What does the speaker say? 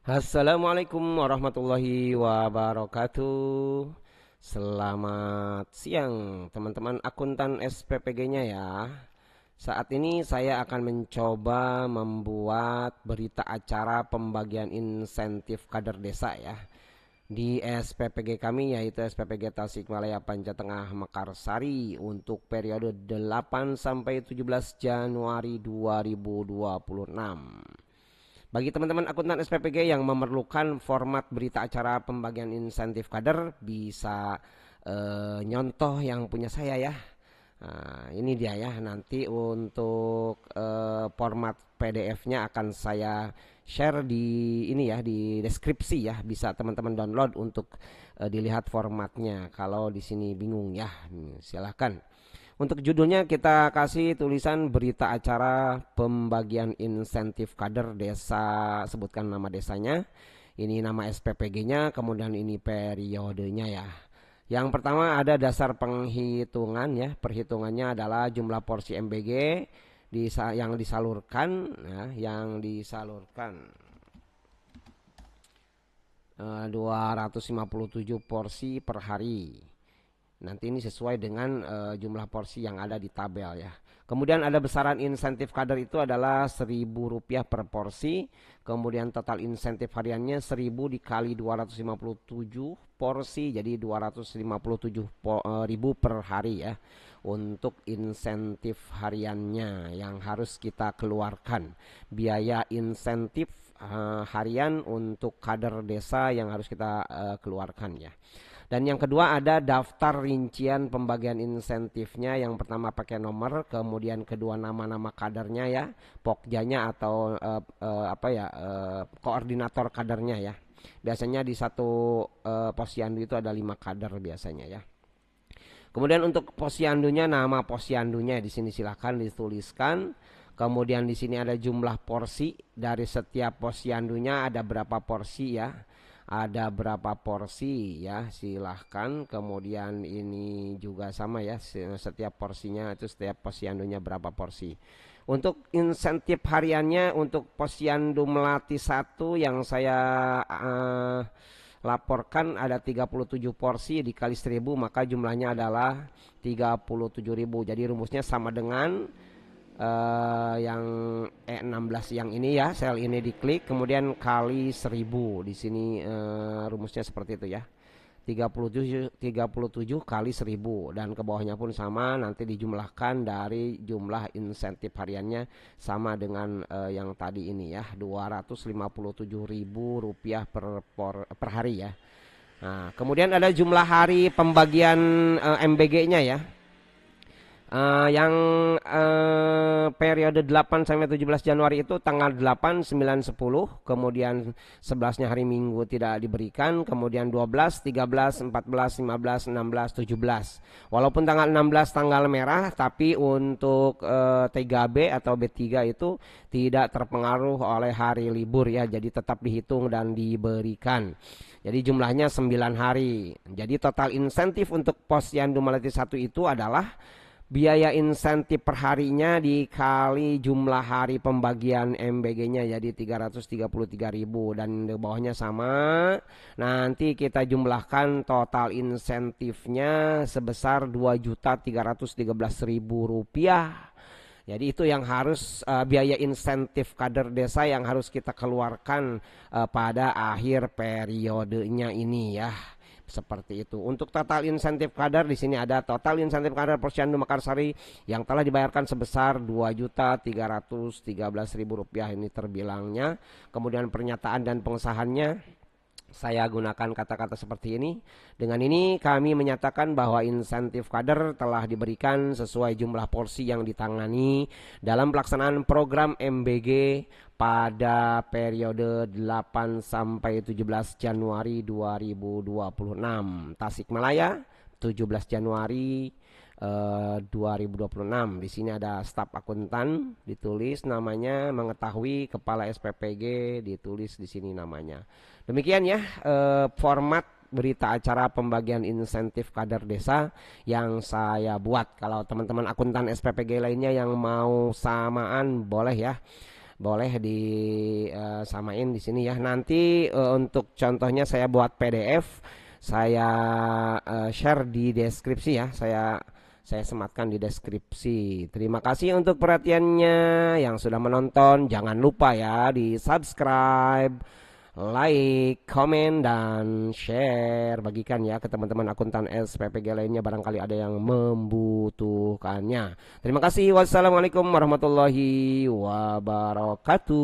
Assalamualaikum warahmatullahi wabarakatuh. Selamat siang teman-teman akuntan SPPG-nya ya. Saat ini saya akan mencoba membuat berita acara pembagian insentif kader desa ya di SPPG kami, yaitu SPPG Tasikmalaya Pancatengah Mekarsari untuk periode 8 sampai 17 Januari 2026. Bagi teman-teman akuntan SPPG yang memerlukan format berita acara pembagian insentif kader, bisa nyontoh yang punya saya ya. Nah, ini dia ya. Nanti untuk format PDF-nya akan saya share di ini ya, di deskripsi ya. Bisa teman-teman download untuk dilihat formatnya. Kalau di sini bingung ya, silahkan. Untuk judulnya kita kasih tulisan berita acara pembagian insentif kader desa, sebutkan nama desanya, ini nama SPPG-nya, kemudian ini periodenya ya. Yang pertama ada dasar penghitungan ya, perhitungannya adalah jumlah porsi MBG yang disalurkan ya, 257 porsi per hari. Nanti ini sesuai dengan jumlah porsi yang ada di tabel ya. Kemudian ada besaran insentif kader itu adalah Rp1.000 per porsi. Kemudian total insentif hariannya 1000 dikali 257 porsi, jadi 257.000 per hari ya. Untuk insentif hariannya yang harus kita keluarkan. Biaya insentif harian untuk kader desa yang harus kita keluarkan ya. Dan yang kedua ada daftar rincian pembagian insentifnya. Yang pertama pakai nomor, kemudian kedua nama-nama kadernya ya, pokjanya atau koordinator kadernya ya. Biasanya di satu posyandu itu ada 5 kader biasanya ya. Kemudian untuk posyandunya, nama posyandunya di sini silahkan dituliskan. Kemudian di sini ada jumlah porsi dari setiap posyandunya, ada berapa porsi ya. Ada berapa porsi ya, silahkan. Kemudian ini juga sama ya, setiap porsinya itu setiap posyandunya berapa porsi. Untuk insentif hariannya untuk posyandu Melati 1 yang saya laporkan ada 37 porsi dikali 1000, maka jumlahnya adalah 37.000. Jadi rumusnya sama dengan yang E16 yang ini ya, sel ini diklik kemudian kali 1000. Di sini rumusnya seperti itu ya. 37 kali 1000, dan ke bawahnya pun sama, nanti dijumlahkan dari jumlah insentif hariannya sama dengan yang tadi ini ya, Rp257.000 per hari ya. Nah, kemudian ada jumlah hari pembagian MBG-nya ya. Yang periode 8 sampai 17 Januari itu tanggal 8, 9, 10, kemudian 11-nya hari Minggu tidak diberikan, kemudian 12, 13, 14, 15, 16, 17. Walaupun tanggal 16 tanggal merah, tapi untuk 3B atau B3 itu tidak terpengaruh oleh hari libur ya, jadi tetap dihitung dan diberikan. Jadi jumlahnya 9 hari. Jadi total insentif untuk posyandu Melati 1 itu adalah biaya insentif perharinya dikali jumlah hari pembagian MBG-nya, jadi 333.000, dan di bawahnya sama. Nanti kita jumlahkan total insentifnya sebesar Rp2.313.000. Jadi itu yang harus biaya insentif kader desa yang harus kita keluarkan pada akhir periodenya ini ya. Seperti itu. Untuk total insentif kader di sini ada total insentif kader Posyandu Mekarsari yang telah dibayarkan sebesar Rp2.313.000 ini terbilangnya. Kemudian pernyataan dan pengesahannya saya gunakan kata-kata seperti ini. Dengan ini kami menyatakan bahwa insentif kader telah diberikan sesuai jumlah porsi yang ditangani dalam pelaksanaan program MBG pada periode 8 sampai 17 Januari 2026. Tasikmalaya 17 Januari 2026. Di sini ada staf akuntan, ditulis namanya, mengetahui kepala SPPG, ditulis di sini namanya. Demikian ya format berita acara pembagian insentif kader desa yang saya buat. Kalau teman-teman akuntan SPPG lainnya yang mau samaan boleh ya. boleh disamain di sini ya. Nanti untuk contohnya saya buat PDF, saya share di deskripsi ya. Saya sematkan di deskripsi. Terima kasih untuk perhatiannya yang sudah menonton. Jangan lupa ya di subscribe, like, komen, dan share. Bagikan ya ke teman-teman akuntan SPPG lainnya barangkali ada yang membutuhkannya. Terima kasih. Wassalamualaikum warahmatullahi wabarakatuh.